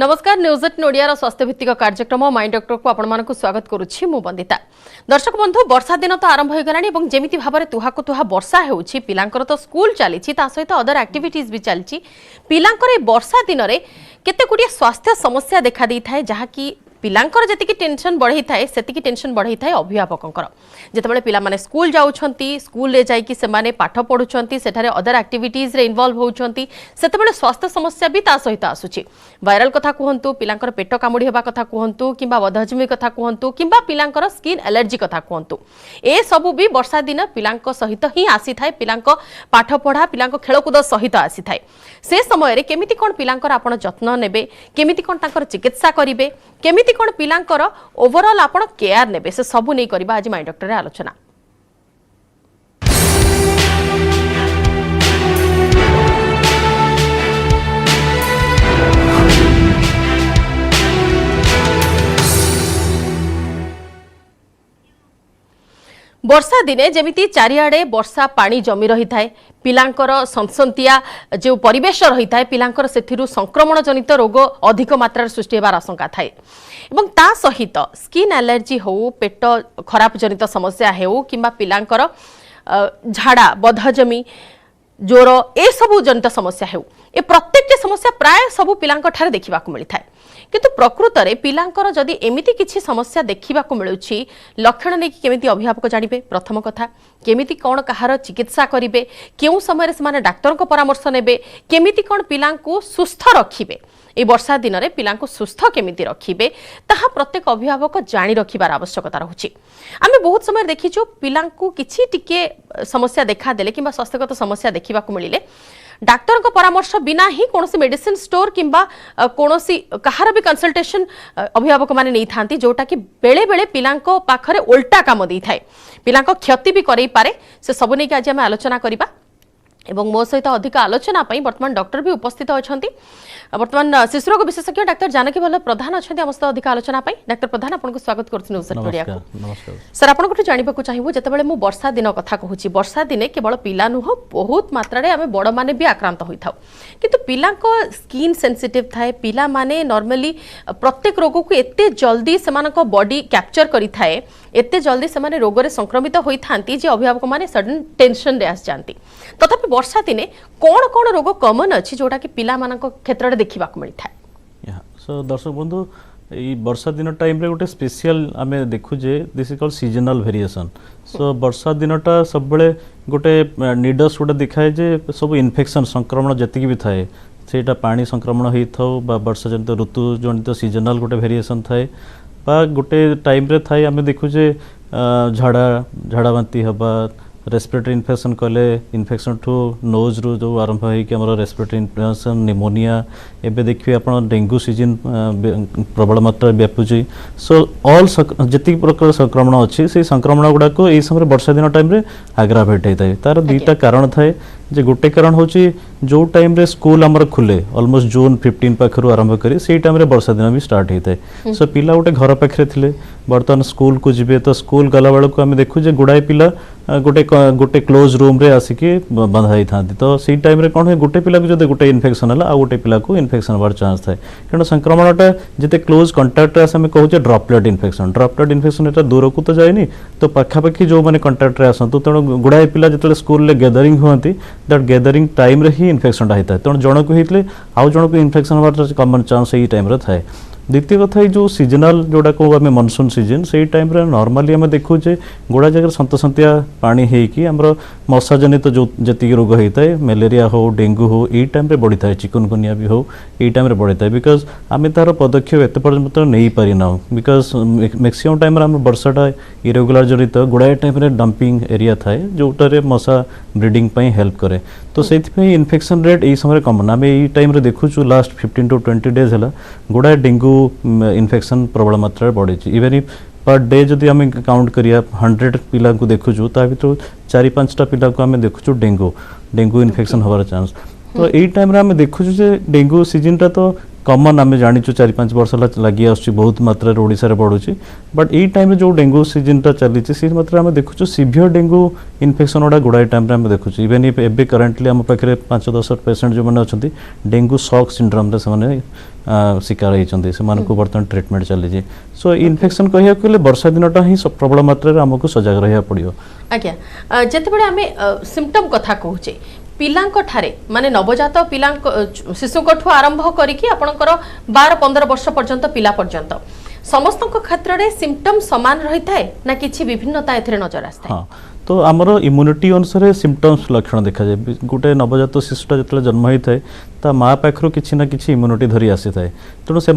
नमस्कार न्यूज 8 ओडिया स्वास्थ्य भित्तिक कार्यक्रम माइ डॉक्टर को आपण मानक स्वागत करुछि मु वंदिता। दर्शक बंधु वर्षा दिन तो आरंभ हो गलानी एवं जेमिति भाबरे तुहाको तुहा वर्षा हेउछि पिलांकर तो स्कूल चलीछि ता सहित अदर एक्टिविटीज भी चलछि। पिलांकर ए वर्षा दिन रे केते गुडी स्वास्थ्य समस्या देखा दै थाए जहा कि पिलांकर जतिकी टेंशन बढ़ई थाए सेतिकी टेंशन बढ़ई थाए अभिभावकंकर जेतेबेले पिला माने स्कूल जाउछंती स्कूल ले जाई कि सेमाने पाठ पढुछंती सेठारे अदर एक्टिविटीज रे इन्वॉल्व होउछंती सेतेबेले स्वास्थ्य समस्या भी ता सहित आसुछि। वायरल कथा कहंतु पिलांकर पेट कामुडी हेबा कथा कहंतु किंबा बदहजमी कथा कहंतु किंबा पिलांकर स्किन एलर्जी कथा कहंतु ए सबु भी वर्षा दिन पिलांक सहित ही आसी थाए। पिलांक पाठ पढ़ा पिलांक खेलकूद सहित आसी थाए। से समय रे केमिति कोन पिलांकर आपण जत्न नेबे केमिति कोन तांकर चिकित्सा करिवे केमिति कोन पिलांकर ओवरऑल आपण केयर नेबे से सबु नै करबा आज माइ डॉक्टर रे आलोचना। वर्षा दिने जेमिति चारिआडे वर्षा पानी जमी रही थाए पिलांकर सनसंतिया जो परिवेश रही थाए पिलांकर सेथिरु संक्रमण जनित रोग अधिक मात्रा सृष्टि हेबार आशंका थाए एवं ता सहित स्किन एलर्जी हो पेट खराब जनित समस्या हेउ किंबा पिलांकर झाड़ा बदहजमी जोर ए सबु जनित समस्या हेउ ए प्रत्येक समस्या प्राय सबु पिलांक ठारे देखिबा को मिलि थाए। किंतु प्रकृत रे पिलांकर जदि एमिति किछि समस्या देखिबा को मिलुछि लक्षण नै केमिति अभिभावक जानिबे प्रथम कथा केमिति कोन कहार चिकित्सा करिवे केउ समय रे समान डाक्टर को परामर्श नेबे केमिति कोन पिलांकु सुस्थ रखिबे ए वर्षा दिन रे पिलांकु सुस्थ केमिति रखिबे ताहा प्रत्येक अभिभावक जानि रखिबार आवश्यकता रहुछि। आमे बहुत समय देखिछु पिलांकु किछि टिके समस्या देखा देले किंबा स्वास्थ्यगत समस्या देखिबा को मिलिले डाक्टर को परामर्श बिना ही कोनोसी मेडिसिन स्टोर किंबा कोनोसी कहार भी कंसल्टेशन अभिभावक माने नहीं थांती जोटा कि बेले बेले पिलांको पाखरे उल्टा काम देई थाए पिलांको क्षति भी करई पारे से सब नै कि आज हम आलोचना करिबा एवं मो सहित अधिक आलोचना पई वर्तमान डॉक्टर भी उपस्थित अछंती। वर्तमान शिशुरोग विशेषज्ञ डाक्टर जानकी भल्ल प्रधान अछंती हमस्त अधिक आलोचना पई डाक्टर प्रधान आपन को स्वागत करछु न्यूज मीडिया को। नमस्कार सर आपन को जानिबा को चाहिबो जेतेबेले मु वर्षा दिन कथा कहूची वर्षा दिने केवल पिला नुह बहुत मात्रा रे आमे बड़ माने भी आक्रांत होई थाउ किंतु पिला को स्किन सेंसिटिव थाए पिला माने नॉर्मली प्रत्येक रोग को एते जल्दी समान को बॉडी कैप्चर करि थाए एते जल्दी समान रोग रे संक्रमित होई थांती जे अभिभावक माने सडन टेंशन रे आस जानती तथापि वर्षा दिने कोन कोन रोग कॉमन अछि जोटा कि पिला मानक क्षेत्र रे देखिबा को मिलि थाए। सो दर्शक बंधु ई वर्षा दिन टाइम रे गोटे स्पेशल आमे देखु जे this is called seasonal variation. So वर्षा दिनटा सब बेले गोटे निडस गोटे दिखाए जे सब इन्फेक्शन संक्रमण जतिक भी थाए सेटा पानी संक्रमण होई थाउ बा वर्षा जनित ऋतु जनित सीजनल गोटे वेरिएशन थाए बा गोटे टाइम रे थाए आमे देखु जे झाड़ा बांती हबा रेस्पिरेटरी इन्फेक्शन कले इन्फेक्शन टू नोज रु जो आरंभ है कि हमर रेस्पिरेटरी इन्फेक्शन निमोनिया एबे देखिए आपण डेंगू सीजन प्रबल मात्रा व्यापुची। सो ऑल जति प्रकार संक्रमण अछि से संक्रमण गुडा को एई समय वर्षा दिन टाइम रे आग्रावेट हेताय तार दुईटा कारण थाए जे गोटे कारण होची जो टाइम रे स्कूल हमर खुले ऑलमोस्ट जून 15 पाखरु आरंभ करी से टाइम रे वर्षा दिन भी स्टार्ट हेताय। सो पिला गोटे घर पाखरे थिले बर्तन स्कूल को जिबे तो स्कूल गला बेल को आमे देखु जे गुडाय पिला गोटे क्लोज रूम रे आसिकी बंधाई थांती तो सी टाइम रे कोन है गोटे पिला को जदे गोटे इन्फेक्शन हला आ गोटे पिला को इन्फेक्शन होबार चांस थाए कारण संक्रमणटा जते क्लोज कांटेक्ट रे आमे कहू जे ड्रॉपलेट इन्फेक्शन एटा दूर को तो जायनी तो पाखा पाखी जो माने कांटेक्ट रे आसंतु तण गुडाय पिला जते स्कूल ले गैदरिंग होंती दैट गैदरिंग टाइम रे ही इन्फेक्शन होता है तण जण को हेतले आउ जण को इन्फेक्शन होबार कॉमन चांस एई टाइम रे थाए। द्वितीय कथा जो सीजनल जोड़ा को आम मनसून सीजन से टाइम रे नॉर्मली आम देखु जे गोड़ा जगह सन्तसंतिया पानी हेकी हमर मशा जनित जो जति रोग होता है मलेरिया हो डेंगू हो ए टाइम रे बढ़ी थाए चिकनगुनिया भी हो ए टाइम रे बढ़ी थाए बिकॉज आम तार पदक्षेप एत पर्यंत नहीं पारि ना बिकॉज मैक्सिमम टाइम रे आम वर्षाटा इरेगुलर जनित गोड़ाए टाइम रे डंपिंग एरिया थाए जोटारे मशा ब्रीडिंग पई हेल्प करे तो सेति इन्फेक्शन रेट ए समय कॉमन आम ए टाइम रे देखु लास्ट 15 to 20 डेज हला गोड़ाए डेंगू इन्फेक्शन प्रबल मात्रा बढ़ी इवेन पर डे जदि आम काउंट करिया 100 पिला को देखुछु ता भितर 4-5टा पिला को आम देखुछु डेंगू इन्फेक्शन होबार चांस तो यही टाइम रे आम देखु डेंगू सीजन टा तो कमन आम जानी 4-5 वर्ष लगी आस बहुत मात्रा ओडिशा बढ़ुची बट यही टाइम जो डेंगू सीजन टा चली से मात्रा आम देखु सीवियर डेंगू इन्फेक्शन गुड़ा गुड़ाए टाइम आम देखु इवेन एवं करेन्टली आम पाखे 5-10 पेसेंट जो मैंने अच्छा डेंगू शॉक सिंड्रोम से शिकार होती से बर्तमान ट्रिटमेंट चली सो इन्फेक्शन कहया गले वर्षा दिनटा ही प्रबल मात्रा आमको सजग रहा पड़ो। आज्ञा जितेबाला आम सिम्पटम कथा कहूचे पिलांक ठारे माने नवजात पिलांक शिशुकठु आरंभ करिकि आपणकर 12-15 वर्ष पर्यंत पिला पर्यंत समस्त क्षेत्र में सिम्पटम सामान रही थाए ना किछि विभिन्नता एथरे नजर आस्ता हाँ तो आमर इम्यूनिटी अनुसार सिम्पटम्स लक्षण देखा जाए गोटे नवजात शिशुटा जो जन्म होता है ता माँ पाखर किसी ना किसी इम्यूनिटी धरी आसी थाए तेणु से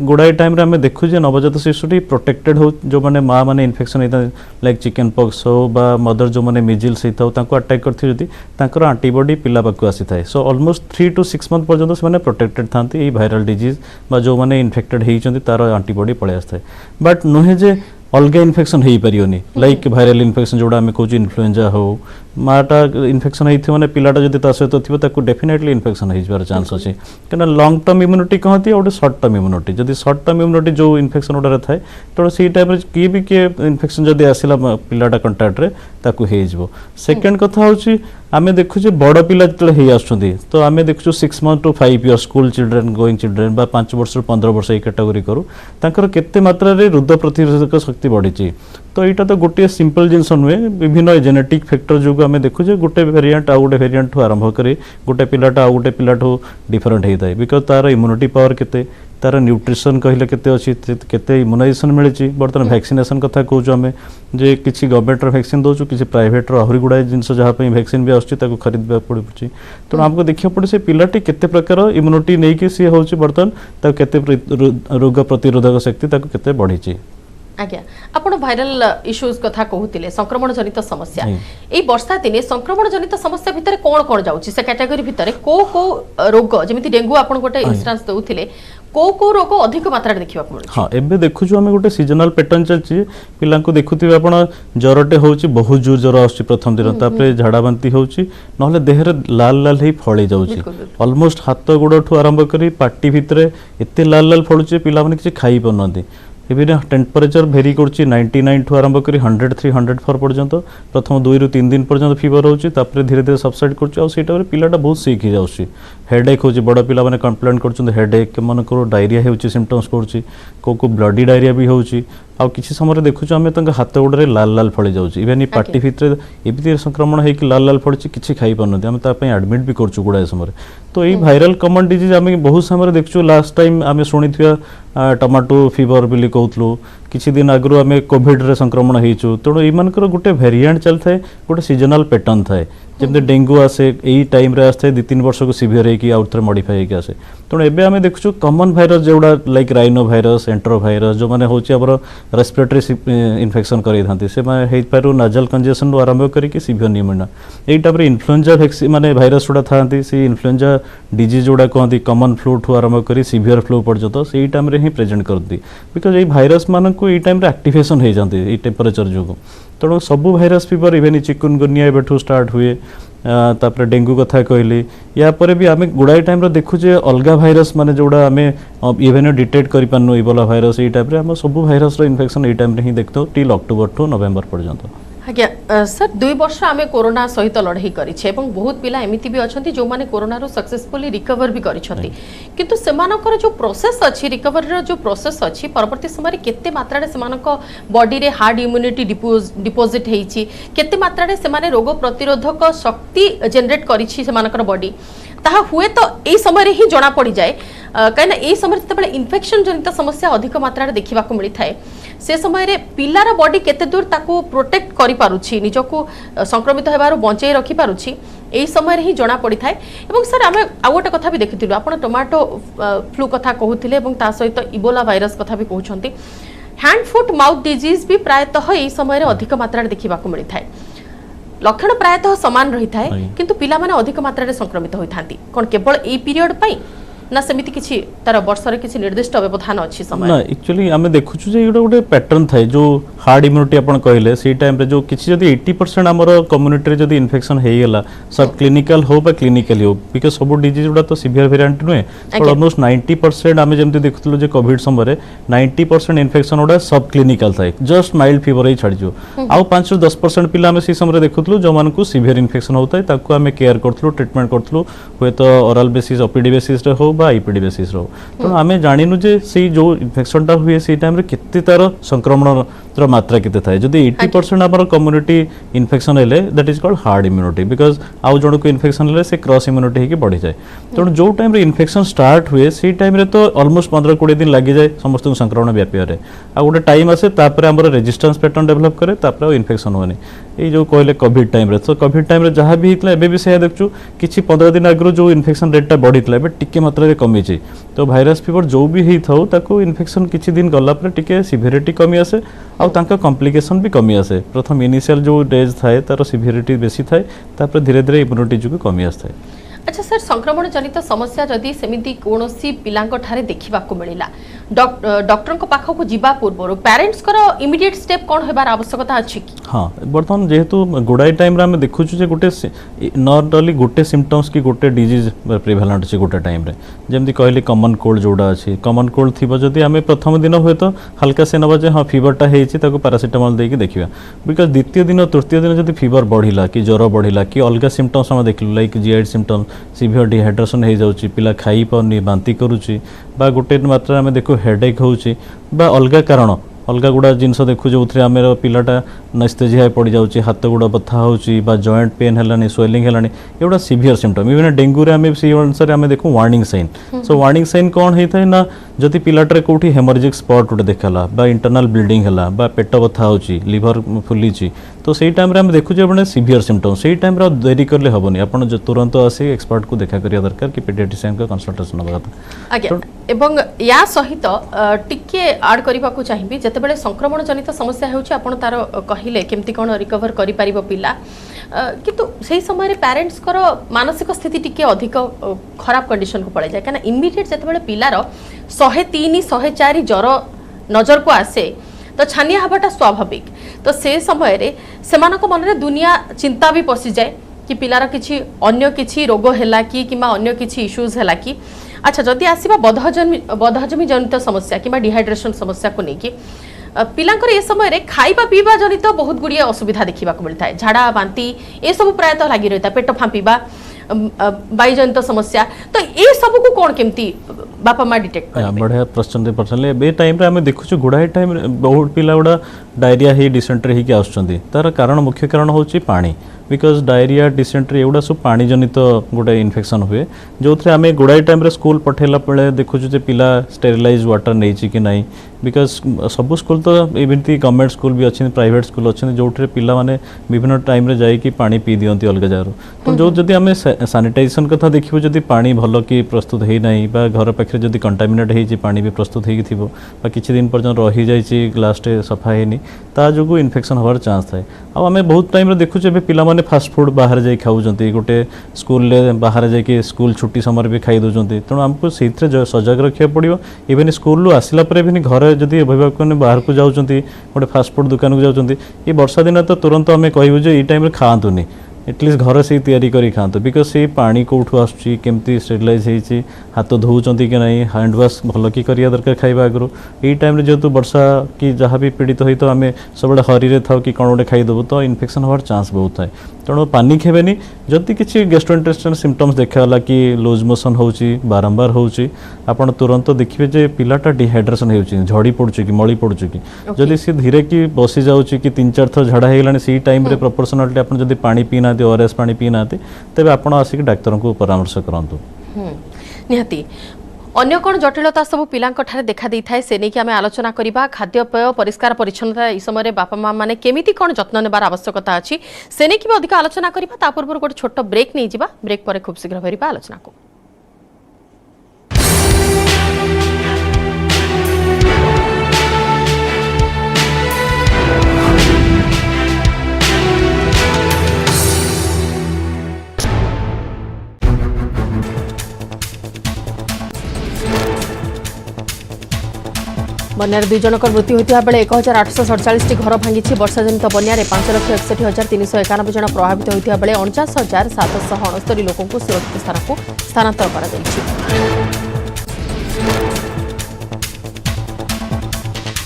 गुड़ाए टाइम आम देखु नवजात शिशुटी प्रोटेक्टेड हो जो मैंने माँ मैंने इन्फेक्शन होता है लाइक चिकेन पॉक्स हो बा मदर जो मैंने मिजिल्स होता है अटैक करती आंटीबॉडी पिला पाक आसी थाए सो ऑलमोस्ट 3 to 6 months पर्यंत से प्रोटेक्टेड था भाइराल डिजीज बा जो मैंने इन्फेक्टेड होती तार आंटीबॉडी पलि आए बट नुहे जे अलग इन्फेक्शन हो पारियोनी लाइक भाइराल इन्फेक्शन जोड़ा आम कहूँ इन्फ्लुएंजा हो माटा इन्फेक्शन होती मैंने पिलाटा जब ता सहित थी डेफिनेटली इन्फेक्शन हो चांस अच्छे कहीं लंग टर्म इम्यूनिटी कहती और सर्ट टर्म इम्यूनिटी जब सर्ट टर्म इम्यूनिटी जो इन्फेक्शन गुड़ा थाए तेणु से टाइम किए भी किए इन्फेक्शन जब आसला पिलाटा कंटाक्ट हो सेकेंड कथा हूँ आम देखुचे बड़ पिला जो आसुँच तो आम देखु 6 months to 5 years school children going children 5 वर्ष 15 वर्ष ये कैटेगोरी करूँ तांकर केते मात्रा रे रोग प्रतिरोधक शक्ति बढ़ी तो यहाँ तो गोटे सिंपल जिनस नुहे विभिन्न जेनेटिक फैक्टर जो आम देखुचे गोटे वेरिएंट आ गोटे वेरिएंट आरंभ करी गोटे पिलाटा आ गोटे पिलाठू डिफरेंट होता है बिकज तार इम्यूनिटी पावर केते तार न्यूट्रिशन कहले केते अच्छी केते इम्यूनाइजेशन मिली बर्तमान वैक्सीनेशन कथा कहूँ आम जे किसी गवर्नमेंट वैक्सीन दौचु किसी प्राइवेट आहरी गुड़ाए जिनस जहाँपाई वैक्सीन भी आसूँ खरीदा पड़ुची तेणु आमको देखा पड़े से पिलाटी केते प्रकार इम्यूनिटी नहीं कि सी हूँ बर्तमान केते रोग प्रतिरोधक शक्ति केते बढ़ी। आज्ञा आपण भाइरल इश्यूज कथा कहूतिले संक्रमण जनित समस्या ए वर्षा दिने संक्रमण जनित समस्या भितर कोन कोन जाउची से कैटेगरी भितर को रोग जेमिति डेंगू आपण गोटे इंस्टेंस दउथिले को रोग अधिक मात्रा देखिबा पड़ो। हाँ एबे देखु जो हमें गोटे सीजनल पैटर्न चलची पिला को देखुथिबे आपण ज्वरटे होउची बहुत जोर ज्वर आउची प्रथम दिन तापरे झाड़ा बांती होउची नहले देहरे लाल लाल हे फळी जाउची ऑलमोस्ट हाथ गोड़ठू आरंभ करी पार्टी भितर एते लाल लाल फळुची पिला माने किछि खाई पनंदी इवन टेम्परेचर भेरी करुच्ची 99 ठू आरंभ करी 103-104 पर्यंत प्रथम 2 ରୁ 3 दिन पर्यंत फीवर होची तापरे धीरे धीरे सबसाइड करुच्ची आ सेटा पिलाटा बहुत सिक हो जाउची हेडेक होची बड़ पिला माने कंप्लेंट करछन हेडेक मन को डायरिया होची सिम्पटम्स करुच्ची को ब्लडी डायरिया भी होची आ किसी समय देखुछु आमे तंग हाथ गोड़े लाल लाल फळी जाउची इवन ई पार्टी भितर एबिति संक्रमण हे कि लाल लाल फळची किछि खाई पनथि आमे ता पई एडमिट भी करछु गुडा समय तो ये भाइरल कमन डिजीज आमे बहुत समय देखछु लास्ट टाइम आमे सुनिथिया टमाटो फीवर बिली कहतलु किछि दिन आगरु आमे कोविड रे संक्रमण हेचु तेणु एमानकर गोटे वेरिएंट चलथाय गोटे सीजनल पैटर्न थाए जमते डेंगू आसे यही टाइम रे आसे 2-3 वर्ष को सीवियर है कि आउट थे मॉडिफाई होके आसे तेणु एबे आमे देखुछु कॉमन भाइरस जोड़ा लाइक राइनो भाइरस एंट्रो भाइरस जो माने होची हमर रेस्पिरेटरी इन्फेक्शन करै थांती से माने हेइ पारु नाजल कंजेशन रो आरंभ करी कि सीवियर निमोनिया एई टाइम रे इन्फ्लुएंजा वैक्सीन माने भाइरस जोड़ा थांती से इन्फ्लुएंजा डिजीज जोड़ा कहंती कॉमन फ्लू ठू आरंभ करी सीवियर फ्लू पर्यंत सेई टाइम रे ही प्रेजेंट करती बिकॉज एई भाइरस मान को एई टाइम रे एक्टिवेशन हो जाती एई टेम्परेचर जो तेणु सबू भाइरस फीवर इवेन चिकुनगुनिया एबेठू स्टार्ट हुए तापर डेंगू कथा कहली या पर भी आम गुड़ाए टाइम देखुचे अलग भाइरस माने जोड़ा आम इवेन डिटेक्ट कर पारनु इबोला भाइरस ये टाइप आम सब भाइरस इन्फेक्शन ये टाइम ही देखते टिल अक्टोबर टू नवेम्बर पर्यंत। आज्ञा सर 2 वर्ष आम कोरोना सहित लड़ाई करिछे एवं बहुत पिला एमिति भी अछंती जो माने कोरोना रो सक्सेसफुली रिकवर भी करिछंती किंतु सेमानकर जो प्रोसेस अछि रिकवर रो जो प्रोसेस अछि परवर्ती समय रे केते मात्रा रे सेमानक बॉडी रे हार्ड इम्यूनिटी डिपोजिट हेछि केते मात्रा रे सेमाने रोग प्रतिरोधक शक्ति जनरेट करिछि सेमानकर बॉडी ताहा हुए तो एई समय रे ही जणा पड़ी जाए कहीं एई समय जतबे इन्फेक्शन जनित समस्या अधिक मात्रा रे देखिबा को मिली थाए से समय रे पिलार बॉडी केते दूर ताको प्रोटेक्ट करि पारुछि निजको संक्रमित हेबारु बंचै रखि पारुछि एई समय रे ही जणा पड़ी थाए एवं सर आमे आ गोटे कथा भी देखिथिलु आपण टोमेटो फ्लू कथा कहूथिले एवं ता सहित इबोला वायरस कथा भी कहउछंती हैंड फुट माउथ डिजीज भी प्रायतः एई समय रे अधिक मात्रा रे देखिबा को मिली थाए लक्षण प्रायतः समान रही थाए किंतु पिला माने अधिक मात्रा रे संक्रमित होई थांती कोन केवल एई पीरियड पई ना सेमिति किछि तार वर्षरे किछि निर्दिष्ट व्यवधान अछि समय ना एक्चुअली आमे देखुछु जे एटा गोटे पैटर्न थाए जो हार्ड इम्यूनिटी आपण कहले सेही टाइम रे जो किछि जदी 80% हमर कम्युनिटी रे जदी इन्फेक्शन हेई गेला सब क्लिनिकल हो बा क्लिनिकली हो बिकॉज़ सब डिजीज उडा तो सिवियर वेरिएंट नुए तो ऑलमोस्ट 90% आमे जेमति देखुतलो जे कोविड समय रे 90% इन्फेक्शन उडा सब क्लिनिकल थाए जस्ट माइल्ड फीवर ही छाडी जो आउ 5 से 10% पिला आमे सी समय रे देखुतलो जो मान को सिवियर इन्फेक्शन होता है ताको आमे केयर करथलो ट्रीटमेंट करथलो होय तो ओरल बेसिस ओपीडी बेसिस रे हो बा आईपीडी बेसिस रे हो तो आमे जानिनु जे सेही जो इन्फेक्शन टा हुए सेही टाइम रे कित्ते तार संक्रमण ର ମାତ୍ରା କେତେ ଥାଏ ଯଦି 80% ଆମର କମ୍ୟୁନିଟି ଇନଫେକ୍ସନ ହେଲେ that is called hard immunity because आउ ଜଣକୁ ଇନଫେକ୍ସନ ହେଲେ ସେ କ୍ରସ୍ ଇମ୍ୟୁନିଟି ହେଇକି ବଢିଯାଏ ତେଣୁ ଯୋଉ ଟାଇମରେ ଇନଫେକ୍ସନ ଷ୍ଟାର୍ଟ ହୁଏ ସେଇ ଟାଇମରେ ତ ଅଲମୋଷ୍ଟ 15-20 ଦିନ ଲାଗିଯାଏ ସମସ୍ତଙ୍କୁ ସଂକ୍ରମଣ ବ୍ୟାପିବାରେ ଆଉ ଗୋଟେ ଟାଇମ ଆସେ ତାପରେ ଆମର ରେଜିଷ୍ଟାନ୍ସ ପ୍ୟାଟର୍ନ ଡେଭଲପ କରେ ତାପରେ ଆଉ ଇନଫେକ୍ସନ ହୁଏନି ଏଇ ଯୋଉ କହିଲେ କୋଭିड ଟାଇମରେ ତ କୋଭିड ଟାଇମରେ ଯାହା ବି ହେଇଥିଲା ଏବେ ବି ସେୟା ଦେଖଛୁ କିଛି 15 ଦିନ ଆଗରୁ ଯୋଉ ଇନଫେକ୍ସନ ରେଟଟା ବଢିଥିଲା ଏବେ ଟିକେ ମାତ୍ରାରେ କମିଛି ତ ଭାଇରସ ଫିଭର ଯୋଉ ବି ହେଇଥାଉ ତାକୁ ଇନଫେକ୍ସନ କିଛି ଦିନ ଗଲା ପରେ ଟିକେ सिवियरिटी कमी आसे आउ तांका कॉम्प्लिकेशन भी कमी आसे प्रथम इनिशियल जो डेज थाए तार सिवियरिटी बेसी थाए तापर धीरे धीरे इम्यूनिटी जो कमी आसे अच्छा सर संक्रमण जनित समस्या जदि सेमिति कोनोसी पिलांको ठारे देखिबा को मिलिला डॉक्टर को पाखो को जीवा पूर्व पेरेंट्स करो इमीडिएट स्टेप कोन हेबार आवश्यकता अछि कि हां बर्तन जेहेतु गुडाई टाइम रे हम देखु जे गोटे नॉट ओनली गोटे सिम्पटम्स की गोटे डिजीज प्रिवेलेंट अछि गोटे टाइम रे जेमति कहली कॉमन कोल्ड जोडा अछि कॉमन कोल्ड थिबो जदि हमें प्रथम दिन होय तो हल्का से नबा जे हां फीवर टा हेछि ताको पैरासिटामोल देके देखिबा बिकॉज़ द्वितीय दिन तृतीय दिन जदि फीवर बढ़िला कि ज्वर बढ़िला कि अलगा सिम्पटम्स हम देखलु like GI symptom severe dehydration हो जाउची पिला खाई पाउनी बांती करूची बा गोटे मात्रा में देखो हेडेक होउची बा अलगा कारण अलगा गुड़ा जिनस देखु जो आम पिलाटा नस्तेजिया पड़ जाऊँच हाथ गुड़ा बथा होची बा जॉइंट पेन है स्वेलिंग है एगुड़ा सिवियर सिम्पटम इवन डेंगू आम से अनुसार आम देखू warning sign so warning sign कौन होता है ना जदि पिलाटे कौटी हेमोरेजिक स्पॉट गोटे देखाला बा इंटरनल ब्लीडिंग है बा पेट बथा होची लिवर फुली तो सही टाइम रे हम देखु जे सिवियर सिम्पटम सही टाइम रे देरी करले हबनी आपण तुरंत आसी एक्सपर्ट को देखा करिया दरकार कि पेडियाट्रिशियन का कंसल्टेशन नबा कथा आज्ञा एवं या सहित टिके ऐड करबा को चाहिबी जतेबेले संक्रमण जनित समस्या हेउची आपण तार कहिले केमती कोन रिकवर करि परिबो पिला किंतु सही समय रे पेरेंट्स करो मानसिक स्थिति टिके अधिक खराब कंडीशन को पड़े जाय काना इमीडिएट जतेबेले पिलार 103 104 ज्वर नजर को आसे तो छानिया हबाटा स्वाभाविक तो से समय रे सेमानक मन रे दुनिया चिंता भी पसि जाए कि पिलार किछि अन्य किछि रोग हैला कि किमा अन्य किछि इश्यूज हैला कि अच्छा जदि आसीबा बदहजमी जनित समस्या किमा डिहाइड्रेशन समस्या को नेकी पिलांकर ए समय रे खाइबा पीबा जनित बहुत गुड़िए असुविधा देखा मिलता है झाड़ा बांती ए सब प्रायतः लगी रहता है पेट फांपीबा वायु जनित समस्या तो ये सब को कौन केमती बापा माँ डिटेक्ट बढ़िया प्रश्न पर्सन ए टाइम रे आम देखुछु गुड़ाई टाइम बहुत पिला गुड़ा डायरिया ही डिसेंट्री ही आसुचंदी तार कारण मुख्य कारण होची पानी बिकॉज डायरिया डिसेंट्री एगुड़ा सब पानी जनित गोटे इन्फेक्शन हुए जो थे आम गुड़ाई टाइम रे स्कूल पठेला बेले देखुछु जे पिला स्टेरिलाइज वाटर नहीं कि नहीं बिकॉज सब स्कूल तो एमती गवर्नमेंट स्कूल भी अच्छे प्राइवेट स्कूल अच्छे जो पिला माने विभिन्न टाइम रे जाई कि पानी पी दियंती अलग जगार तो जो जदि आम सैनिटाइजेशन कथा देखिबो जदि पानी भल कि प्रस्तुत है नहीं बा घर पाखे जदि कंटामिनेट होती पानी भी प्रस्तुत हो किसी दिन पर्यटन रही जाइए ग्लासटे सफा है ता जो इन्फेक्शन हबार चान्स थाए आम बहुत टाइम रे देखुचे पिला माने फास्ट फूड बाहर जाई खाऊंती गोटे स्कूल बाहर जाकि स्कूल छुट्टी समय भी खाई दौरान तेणु आमको से सजग रखा पड़ो इवेन स्कूल आसला भी घर जदि अभिभावक मैंने बाहर को जाऊँच गोटे फास्ट फूड दुकान को जाऊँच ये वर्षा दिन तो तुरंत आम कहूँ ये टाइम खातुनि एटलिस्ट घर से तैयारी करी खाते बिकज से पानी कौटू आसुची केमती स्टेरिलाइज होती हाथ धोउचंती कि नहीं हैंड वाश भल कि करिया दरकार खाइबा आगु यही टाइम जेहेतु वर्षा कि जहाँ भी पीड़ित होई तो आम सब हरी था कि कौन गोटे खाईदेबू तो इन्फेक्शन हमार चान्स बहुत थाए तेणु पानी खेबेनी जदि किसी गैस्ट्रोइंटेस्टाइनल सिम्पटम्स देखाला कि लूज मोशन होची बारंबार होची आपण तुरंत देखिए जे पिलाटा डिहाइड्रेशन होची झड़ी पड़ुची कि मली पड़ुची कि जदि सी धीरे कि बसी जाउची कि 3-4 थर झाड़ा हेगलानी सी टाइम रे प्रोपोर्शनालिटी आपण जदि पानी पी ना ओआरएस पानी पी ना तेबे आपण आसिक डाक्टर को परामर्श करंतु निहाती अन्य कौन जटिलता सब पिलांठारे देखा दी थाए से नहीं आम आलोचना करवा खाद्यपेय परिष्कार परिच्छन्नता इस समय बापा माँ मैंने केमिति कौन जत्न नेबार आवश्यकता अच्छी से नहीं भी अधिक आलोचना करवा ता पूर्व गोटे छोट ब्रेक नहीं जावा ब्रेक पर खूब शीघ्र फेरिबा आलोचना को। बन्यार 2 जनकर मृत्यु होता बेले 1847 घर भांगी वर्षा जनित बन्यार 5,61,391 जन प्रभावित होता बेले 49,769 लोकों को सुरक्षित स्थान को स्थानांतर करा जायछि।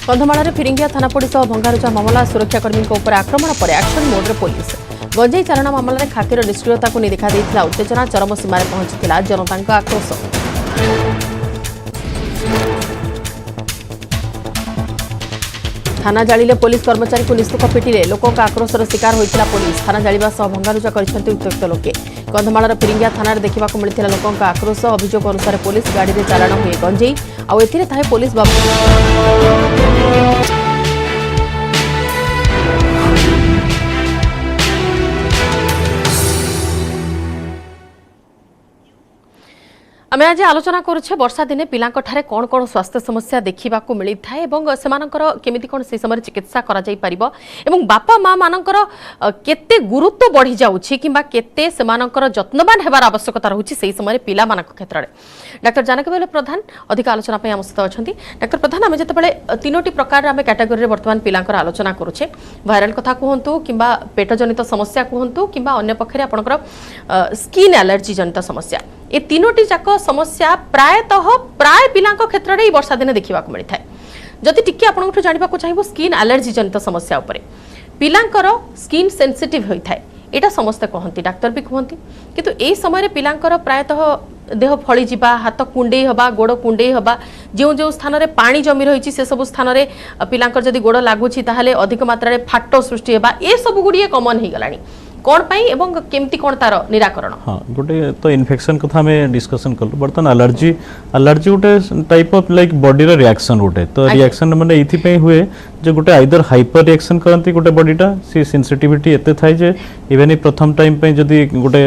कंधमाल फिरिंगिया थाना पुलिस भंगारुजा मामला सुरक्षाकर्मी आक्रमण पर एक्शन मोड्रे पुलिस गंजाई चारण मामला खाकीर निष्क्रियता को देखा उत्तेजना चरम सीमार पहुंची जनता आक्रोश। थाना जालिले पुलिस कर्मचारी को निस्तुक पिटिले लोकों आक्रोशर शिकार होता पुलिस थाना जालिबा सह भंगारुजा करछन्ति उत्त्यक्त लोके। कंधमाल फिरिंगिया थाना देखा मिलता लोकों आक्रोश अभियोग अनुसार पुलिस गाड़ी में चालाण हुए गंजेई आउ एथिरे थाए पुलिस आमे आज आलोचना करुछे वर्षा दिने पिलांक ठारे कोन कोन स्वास्थ्य समस्या देखिबा को मिली थाए एवं सेमानकर केमिति कोन से समय चिकित्सा करा जाई परिबो एवं बापा मां मानकर केते गुरुत्व बढ़ी जाउछि किबा केते सेमानकर जत्नवान हेबार आवश्यकता रहउछि सेही समय पिला मानक क्षेत्र रे। डॉक्टर जानकी बेले प्रधान अधिक आलोचना पय हम सहित अछंती। डॉक्टर प्रधान आमे जते बेले तीनोटी प्रकार आमे कैटेगरी रे वर्तमान पिलांकर आलोचना करुछे वायरल कथा कहंतु किबा पेट जनित समस्या कहंतु किबा अन्य पक्षरे आपनकर स्किन एलर्जी जनित समस्या ए तीनोटी जाक समस्या प्राय पिलांक क्षेत्र रे वर्षा दिन देखा मिलता है। जदि टिके आपन जानिबा को चाहिबो स्किन एलर्जी जनित समस्या उपरे पिलांकर स्किन सेंसिटिव होता है एटा समस्त कहती डाक्तर भी कहती किंतु ए समय पिलांकर प्रायतः देह फली जिबा हाथ कुंडे हबा गोड़ कुंडे हबा जो जो स्थान रे पानी जमी रही से सब स्थान रे पिलांकर जदि गोड़ लागुछि ताहाले अधिक मात्रा रे फाटो सृष्टि हेबा ए सब गुडिये कॉमन हे गलानी कोन पई एवं केमती कोन तार निराकरण। हां गोटे तो इन्फेक्शन कथा में डिस्कशन करलो बर्तन एलर्जी गोटे टाइप ऑफ लाइक बॉडी रो रिएक्शन गोटे तो रिएक्शन माने इथि पई हुए जे गोटे आइदर हाइपर रिएक्शन करंती गोटे बॉडीटा सी सेंसिटिविटी एते थाई जे इवन प्रथम टाइम पे जदी गोटे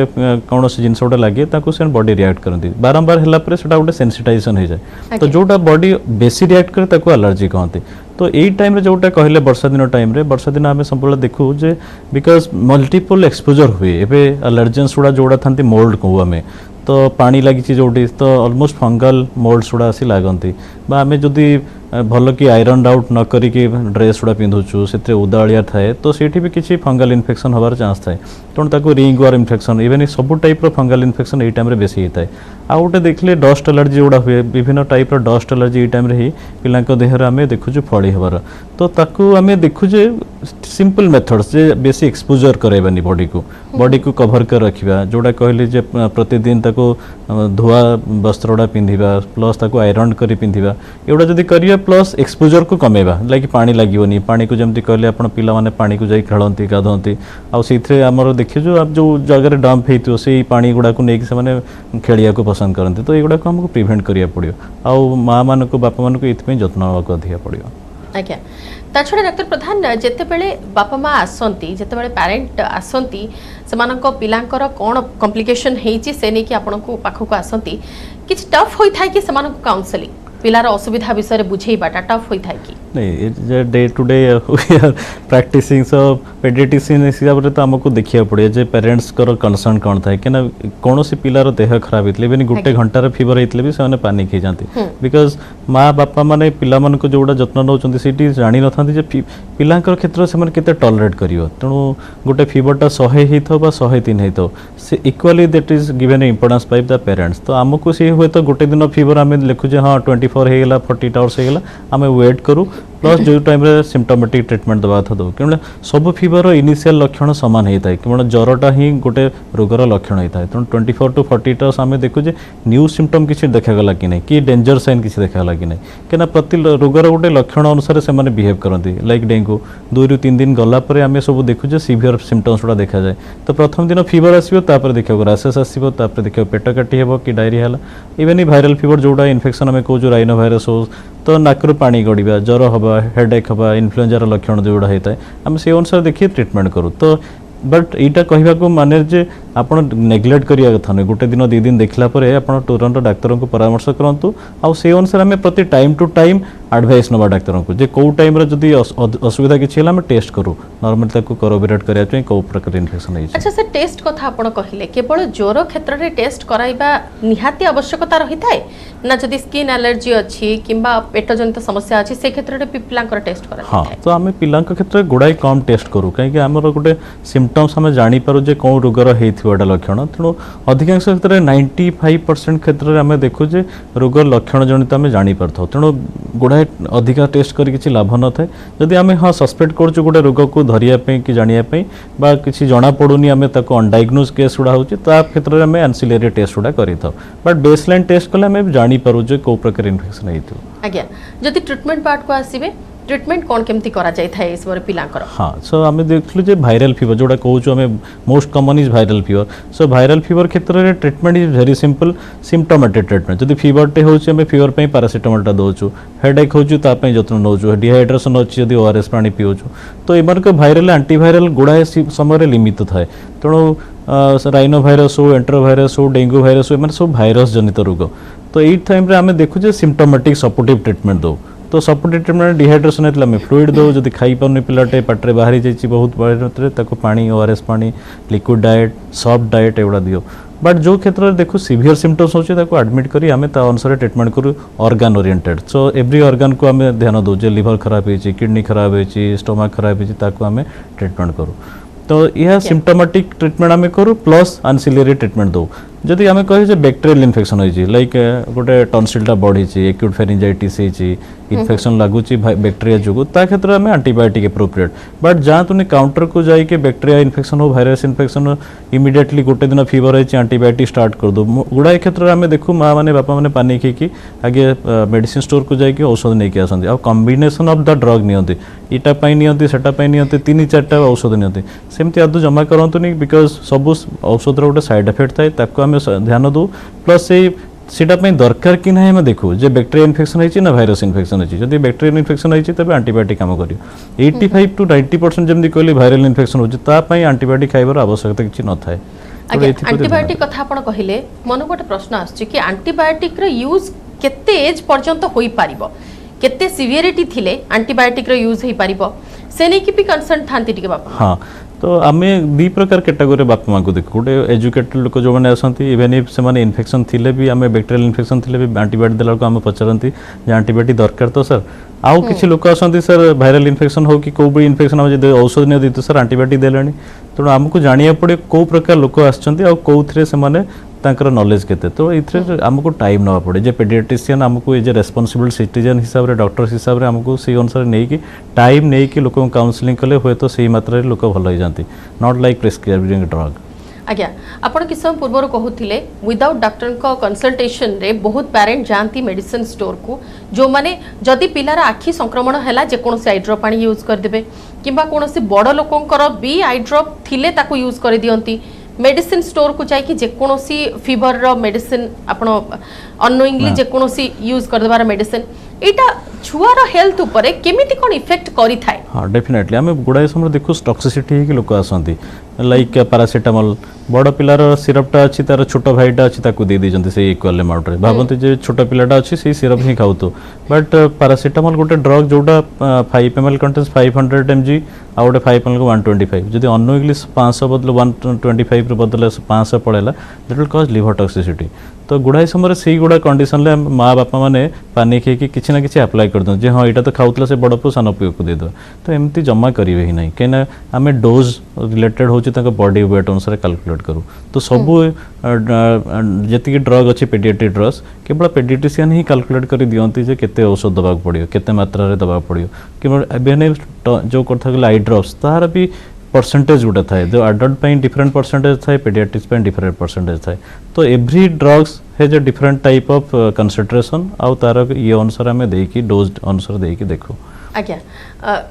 कोनोसी जिंस गोटे लागे ताको से बॉडी रिएक्ट करंती बारंबार हला पर सेटा गोटे सेंसिटाइजेशन हो जाए तो जोटा बॉडी बेसी रिएक्ट करे ताको एलर्जी कहंती। तो यही टाइम रे जोटा कहले वर्षा दिन टाइम रे वर्षा दिन आमे संपूर्ण देखु जे बिकॉज मल्टीपल एक्सपोजर हुए एबे एलर्जेंस गुड़ा जोड़ा थांती मोल्ड कहू आमे तो पानी लगी जोटी तो ऑलमोस्ट फंगल मोल्ड्स गुड़ा आसी लागंती बा आमे जदी भल कि आयरन आउट न करिकी ड्रेस गुड़ा पिंधुचु से उदालिया थाए तो सेठी भी किसी फंगल इन्फेक्शन हबार चांस थाए तेणु ताको रिंग वार इन्फेक्शन इवन सब टाइप रो फंगल इन्फेक्शन एई टाइम रे बेसी होता है। आ गोटे देखले डस्ट एलर्जी जोड़ा हुए विभिन्न टाइप रो डस्ट एलर्जी एई टाइम रे ही पिलांक देहर आमे देखुछु फड़ी हबार तो ताकू आमे देखुजे सिंपल मेथड्स जे बेसी एक्सपोजर करेबानी बॉडी को कवर कर रखिबा जोड़ा कहले जे प्रतिदिन ताको धुआ वस्त्र गुड़ा पिंधिबा प्लस ताको आयरन करी पिंधिबा एउडा जदी करिया प्लस एक्सपोजर को कमेबा लाइक पानी लागिवनी पानी को जमती कहले आपण पिला माने पानी को जाई खेलंती गाधंती आ सेथरे हमर देखियो जो अब जो जगह रे डंप हेतियो से पानी गुडा को नेक से माने खेलिया को पसंद करंती तो एगुडा को हमको प्रिवेंट करिया पड़ियो आ मां मान को बापा मान को इतपे जत्न को अधिया पड़ियो। आज्ञा ता छडा डॉक्टर प्रधान जेते बेले बापा मां आसंती जेते बेले पेरेंट आसंती सेमानक पिलांकर कोन कॉम्प्लिकेशन हेची से नै कि आपन को पाखो को आसंती किछ टफ होई थाय कि सेमानक काउंसलिंग पिलार असुविधा विषय बुझेबाटा टफ होई थाय कि नहीं day to day we are practising so paediatrician हिसाब रे तो हमको देखिया पड़े जे पेरेंट्स कर कंसर्न कोन थाय केना कोनोसी पिलार देह खराब हितले बेनी गुटे घंटा रे फीवर हितले भी सेने पानिक हे जानती बिकॉज़ मां बापा माने पिला मन को जोडा जत्न नउचंती सिटी जानि नथांती जे पिलांकर क्षेत्र से माने केते टॉलरेट करियो तेणु गोटे फीवरटा 100 हेथो बा 103 हेथो से equally that is given importance by the parents तो हमको से हुए तो गोटे दिन फीवर हमें लिखु जे हां 24 हो गेला 48 आवर्स हो गेला हमें वेट करू प्लस जो टाइम रे सिम्पटोमेटिक ट्रीटमेंट दबा था दो कि सब फीवर इनिशियल लक्षण सामान होता है कि ज्वरटा ही गोटे रोगर लक्षण होता है तेणु 24 टू 48 आवर्स आम देखु न्यू सिम्पटम किसी देखागला कि नहीं कि डेंजर साइन किसी देखागला कि नहीं क्या प्रति रोगर गोटे लक्षण अनुसार से बिहेव करती लाइक डेंगू 2 ରୁ 3 दिन गलापर आम सब देखुचे सीवियर सिम्पटम्स गुड़ा देखा जाए तो प्रथम दिन फीवर आसो देखा रासेस आसो देखा पेट काटी हे कि डायरिया है इवन भाइराल फीवर जोड़ा इन्फेक्शन आम कहूँ राइनो भाइरस हो तो नाकरू पानी गड़वा ज्वर हवा हेडेक हवा इन्फ्लुएंजार लक्षण जोड़ा होता है आम से अनुसार देखिए ट्रीटमेंट करूँ तो बट यहाँ कहवा माने जे ଆପଣ ନେଗ୍ଲେକ୍ଟ କରିବା କଥା ନୁହେଁ। ଗୋଟେ ଦିନ 2 दिन देखला ପରେ ଆପଣ ତୁରନ୍ତ ଡାକ୍ତରଙ୍କୁ ପରାମର୍ଶ କରନ୍ତୁ ଆଉ ସେଇ ଅନୁସାରେ ଆମେ ପ୍ରତି ଟାଇମ୍ ଟୁ ଟାଇମ୍ ଆଡଭାଇସ୍ ନେବା ଡାକ୍ତରଙ୍କୁ ଯେ କୋଉ ଟାଇମ୍ରେ ଯଦି ଅସୁବିଧା କିଛି ହେଲା ଆମେ ଟେଷ୍ଟ କରୁ ନର୍ମାଲି ତାକୁ କରୋବରେଟ୍ କରିବା ପାଇଁ କୋଉ ପ୍ରକାର ଇନଫେକ୍ସନ୍ ହେଇଛି। अच्छा से टेस्ट कथा आपण कहिले केवल ज्वर क्षेत्र रे टेस्ट कराइबा निहाती आवश्यकता रही थाए ना जदि स्किन एलर्जी अछि किंबा पेट जनित समस्या अछि से क्षेत्र रे पिलांकर टेस्ट करा हाँ तो आम पिलांक क्षेत्र में गुड़ाई कम टेस्ट करूँ कहीं आमर गोटे सिम्पटम्स आम जापर जे कौन रोगर होता लक्षण तेणु अधिकांश क्षेत्र में 95% क्षेत्र में आम देखुचे रोगर लक्षण जनित आम जापर था तेणु गुड़ाए अधिका टेस्ट कर किसी लाभ न थाए जदि आम हाँ सस्पेक्ट करूँ गोटे रोग को धरियापी कि जानापी किसी जना पड़ूनी आम अनडायग्नोज केस गुड़ा हो क्षेत्र में आम एनसिलरी टेस्ट गुड़ा करें बट बेसलाइन टेस्ट कले आम जापर कौ प्रकार इनफेक्शन होती आज्ञा जदि ट्रिटमेंट पार्ट को आसीबे ट्रिटमेंट कौन केमती करा जाय थाए इस बारे पिलांकर हाँ सो आम देखलु जे वायरल फीवर जोड़ा कहूँ आम most common is viral fever so viral fever क्षेत्र में treatment is very simple symptomatic treatment जदि फीवरटे होचे आम फीवर पे पैरासिटामोलटा दौचु हेडेक होचु तापई जत्न नौचु डिहाइड्रेशन अच्छी जदि ओआरएस पानी पीऊचु तो एमानक वायरल एंटीवायरल गुड़ाए समय लिमिट थाए तेणु राइनो भाइरस हो एंट्रो भाइरस हो डेंगू भाइरस हो एम सब भाइरस जनित रोग तो यही टाइम आम देखुचे सिम्पटोमेटिक सपोर्टिव ट्रीटमेंट दो तो सपोर्टिव ट्रीटमेंट डिहाइड्रेशन होता है फ्लूइड दो जब खाई पारे पिलाटे पाटे बाहरी जाइए बहुत बड़े पानी ओआरएस पानी लिक्विड डाएट सॉफ्ट डाएट एगुड़ा दियो बट जो क्षेत्र में देखो सीवियर सिम्पटम्स होचे ताको एडमिट करी आमे ता अनुसार ट्रीटमेंट करू organ oriented so every organ को आमे ध्यान दो जे लिवर खराब होइछि किडनी खराब होइछि स्टमक खराब होइछि ताको आमे ट्रीटमेंट करू तो यह सिम्पटोमेटिक ट्रीटमेंट आमे करू प्लस एंसिलरी ट्रीटमेंट दो जदि आमे कहे जे बैक्टीरियल इन्फेक्शन होइछि लाइक गोटे टॉन्सिलटा बढ़ी एक्यूट फेरिंजाइटिस होइछि इन्फेक्शन लागुची बैक्टीरिया जोगु ता क्षेत्र में एंटीबायोटिक एप्रोप्रिएट बट जहाँ तुमने काउंटर को जाइए बैक्टीरिया इन्फेक्शन हो वायरस इन्फेक्शन हो इमिडिएटली गोटे दिन फीवर होइछि एंटीबायोटिक स्टार्ट कर दो गुड़ाए क्षेत्र में देखू माँ मैंने बापा मैंने पानी खी आगे मेडिसिन स्टोर को जाइए औषध नहीं आसती आ कॉम्बिनेशन ऑफ द ड्रग नियंती इटा पाई नियंती सेटा पाई नियंती 3-4टा औषध नियंती सेमती आदु जमा करंतुनी बिकॉज सब औषधर गोटे साइड इफेक्ट थाए ताको आम ध्यान दो प्लस सेटा दरकार कि ना आम देखू जे बैक्टीरिया इन्फेक्शन होइछि ना भाइरस इन्फेक्शन होइछि जदि बैक्टीरिया इन्फेक्शन होइछि तबे एंटीबायोटिक काम करियो 85 to 90% जमदी कहली वायरल इन्फेक्शन होइछि ता पई एंटीबायोटिक खाइबार आवश्यकता किछि न थाए एंटीबायोटिक कथा आपण कहिले मन गोटे प्रश्न आछि कि एंटीबायोटिक रो यूज केते एज पर्यंत होई पारिबो केते सिवियरिटी थिले एंटीबायोटिक रो यूज होई पारिबो से नै कि भी कंसर्न थांती टिके बापा हाँ तो आम 2 प्रकार कैटेगोरी बापा माँ को देखो गोटे एजुकेटेड लोक जो मैंने आसती इवेन इफ से इन्फेक्शन थिले भी आम बैक्टीरियल इन्फेक्शन थिले भी एंटीबायोटिक देला को आम पचारती जे एंटीबायोटिक दरकार तो सर आउ किसी लोक आसती सर वायरल इन्फेक्शन हो कि कोई भी इन्फेक्शन हो जब औषध नहीं दी तो सर एंटीबायोटिक देले तेणु आमको जानिया पड़े कौ प्रकार लोक आसने तांकर नॉलेज केते तो इथरे हमको टाइम नवा पड़े जे पेडियाट्रिशियन हमको ये जे रेस्पोंसिबल सिटीजन हिसाब रे डॉक्टर हिसाब रे हमको से अनुसार नहीं कि टाइम नहीं कि लोक काउंसलिंग कले हुए तो सही मात्रा रे लोक भल हो जाती नॉट लाइक प्रिस्क्राइबिंग ड्रग आज्ञा आपण किस समय पूर्व कहूले विदाउट डॉक्टर को कंसल्टेशन रे बहुत पेरेंट जानती मेडिसिन स्टोर को जो माने जदि पिलार आखि संक्रमण हैला जे कोनोसी आई ड्रॉप पानी यूज कर देबे किबा कोनोसी बड़ लोकंकर भी आई ड्रॉप थिले ताको यूज कर दियंती मेडिसिन स्टोर को जाइए जेकोसी फीवर रो मेडिसिन आपण अनोइंगली जेकोसी यूज कर देबार मेडिसिन एटा छुआर हेल्थ ऊपर केमिति कोन इफेक्ट करि थाए हाँ डेफिनेटली आम गुड़ाए समय देखू टॉक्सिसिटी कि लोक आसती लाइक पैरासिटामोल बड़ पिलार सिरपटा अच्छी तार छोट भाईटा अच्छी ताकू दे देजंती से इक्वल अमाउंट रे भाबंती जे छोट पिलाटा अच्छी से सिरप ही खाऊ तो बट पैरासिटामोल गोटे ड्रग जोटा 5 ml कंटेन्स 500 mg आ गोटे 5 ml को 125 जदि अनोइंगली 500 बदले 125 बदले 500 पड़ेला that will cause liver toxicity तो गुड़ाए समय से गुड़ा कंडीशन रे माँ बापा मैंने पानी खाई किसी ना कि अप्लाई कर दे हाँ यहाँ तो खाऊला से बड़ पु सान पु को देदेव तो एमती जमा करेंगे ही ना कहीं आम डोज रिलेटेड हो बॉडी वेट अनुसार कैलकुलेट करूँ तो सबू जी ड्रग अच्छी पेडियाट्रिक ड्रग्स केवल पेडियाट्रिशियन ही कैलकुलेट कर दियंती जे केते औषध दबा पड़ो केते मात्रा रे दबा पड़ो केवल जो कथा आई ड्रग्स तार भी परसेंटेज गोटे थाए जो एडल्ट पे डिफरेंट परसेंटेज थाए पेडियाट्रिक्स पे डिफरेंट परसेंटेज थाए तो every drugs has a different type of concentration आउ तार ये अनुसार आम देकी डोज अनुसार देकी देखो आज्ञा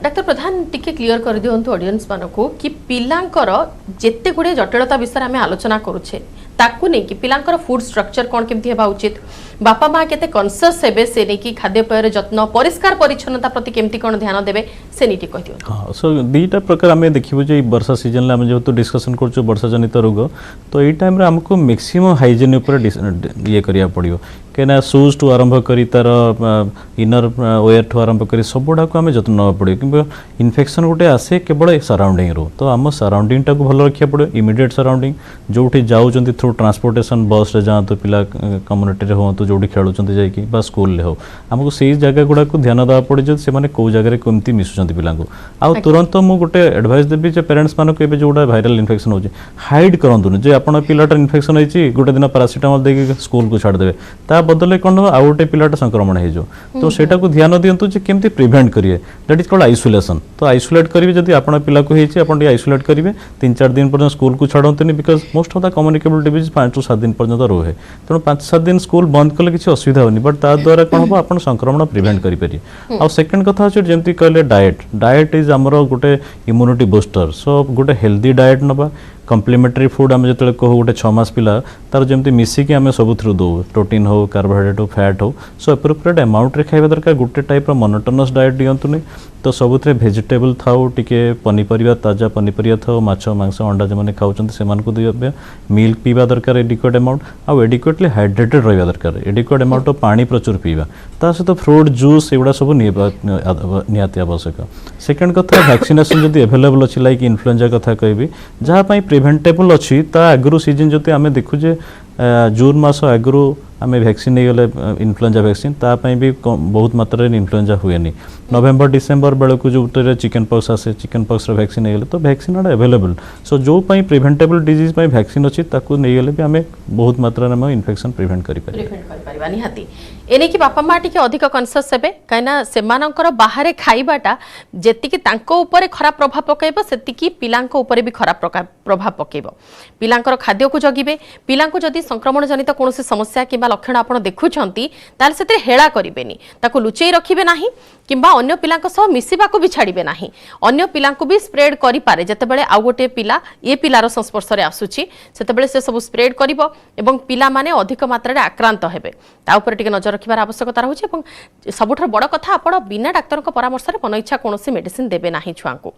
डॉक्टर प्रधान टिके क्लियर कर दियंतु ऑडियंस मानको कि पिलांकर जेते गुडे जटिलता विषय आम आलोचना करूछे ताकू नहीं कि पिलांकर फूड स्ट्रक्चर कौन केमती हेबा उचित बापा माँ केते कॉन्शियस हेबे से नहीं कि खाद्यपेयर जत्न परिष्कार परिच्छन्नता प्रति केमती कौन ध्यान देबे से नीति कह दियो। हाँ सो दुईटा प्रकार आम देखिबु जे वर्षा सीजन में आम जो डिस्कसन करछु वर्षा जनित रोग तो ये टाइम आमको मैक्सिमम हाइजीन ऊपर ये करिया पड़ियो कहीं शूज टू आरंभ करी तार इनर वेयर ठू आरंभ करी सब गुड़ा को आम जत्न ना पड़े कि इन्फेक्शन गोटे आसे केवल सराउंडिंग रू तो आम सराउंडिंग टाक भल रखा पड़े इमिडिएट सराउंडिंग जो जाऊँच थ्रू ट्रांसपोर्टेशन बस रे जातु पिला कम्युनिटी हूँ जो खेलुंट जा स्कूल हो आमको से जगह गुड़ा को ध्यान देवा पड़े से कौ जगह कमती मिसुँच पिला आउ तुरंत मुझे गोटे एडवाइस देवी पेरेंट्स मानक जोड़ा भाइराल इन्फेक्शन हो हाइड करूँ जे आप पिलाटा इन्फेक्शन होती गोटे दिन पारासीटामोल देके स्कूल को छाड़देवे ता बदले कौन हो आउ गोटे पिलाटा संक्रमण हो तो सेटा को ध्यान दिंतु केमती प्रिवेंट करिए दैट इज कॉल्ड आइसोलेशन तो आइसोलेट करेंगे जब आप पिला को होती आइसोलेट करेंगे 3-4 दिन पर्यटन स्कूल को छाड़ते because most of the communicable disease 5-7 दिन पर्यटन रोहे तेणु 5-7 दिन स्कूल बंद कले किसी असुविधा होनी बट ता द्वारा कौन हम आप संक्रमण प्रिवेंट करेंगे आउ सेकेंड कथा अच्छे जमी कहले डाएट इज आमर गोटे इम्यूनिटी बुस्टर सो गोटे हेल्दी डाएट नवा कम्प्लीमेंटरी फूड आम जो कहू गोटे 6 मास पिला तार जमी मिसिकी आम सब थ्रू दो प्रोटीन हो कार्बोहाइड्रेट हो फैट हो सो एप्रोप्रिएट अमाउंट रे खाଇବା दरकार गोटे टाइप मोनोटोनस डाएट दिंतुनि तो सबुथे भेजिटेबल थाउ टिके पनीपरिया ताजा पनीपरिया थाउ माछ मांस अंडा जो खाऊँ से दिव्य मिल्क पीवा दरकार एडिक्वेट अमाउंट आउ एडिक्वेटली हाइड्रेटेड रहा दरकार एडिक्वेट अमाउंट ऑफ पानी प्रचुर पीवा ता सहित फ्रूट जूस एगुड़ा सब निहाती आवश्यक सेकेंड कथा वैक्सीनेशन जब एभेलेबल अच्छी लाइक इन्फ्लुएंजा कथा कहबी जहाँपाई प्रिवेंटेबल अच्छी ता आगु सीजन जो आम देखुजे जून मास आगु आम वैक्सीन नहीं गले इन्फ्लुएंजा वैक्सीन तापाई भी बहुत मात्रा इन्फ्लुएंजा हुए नवेम्बर डिसेम्बर बेलू जो चिकन पॉक्स आसे चिकन पॉक्स वैक्सीन नहीं गले तो वैक्सीन आड़ा एवेलेबल सो जो प्रिवेंटेबल डिजीज वैक्सीन अच्छी नहीं गले भी आम बहुत मात्रा में इन्फेक्शन प्रिवेंट कर निहाती एने कि बापा माँ टी अधिक कनसीयस हे कहीं बाहर खाइबाटा जी खराब प्रभाव पकड़ से पिलांक ऊपर भी खराब प्रभाव पकड़ पिलांकर खाद्य को जगिबे पिलांक जदि संक्रमण जनित कौन समस्या कि लक्षण आप देखुंट से हेला करेनि लुचई रखिए ना कि अन्य पिलांक सह मिसिबाकू भी छाड़िबे नाही अन्य पिलांकू भी स्प्रेड करि पारे जतेबेले आउ गोटे पिला ए पिलार संस्पर्श रे आसुची सेतेबेले से सब स्प्रेड करिवो एवं पिला माने अधिक मात्रा रे आक्रांत हेबे ता ऊपर टिके नजर रखिबार आवश्यकता रहउची एवं सबुठर बड़ कथा आपण बिना डाक्टर को परामर्श रे मन इच्छा कोनोसी मेडिसिन देबे नाही छुआंकू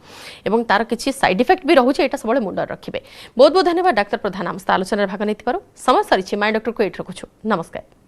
एवं तार किछि साइड इफेक्ट भी रहउची एटा सबले मुंडर रखिबे बहुत बहुत धन्यवाद डॉक्टर प्रधान आम आलोचना भाग नै समय सरिछि माय डॉक्टर को एट रखुछु नमस्कार।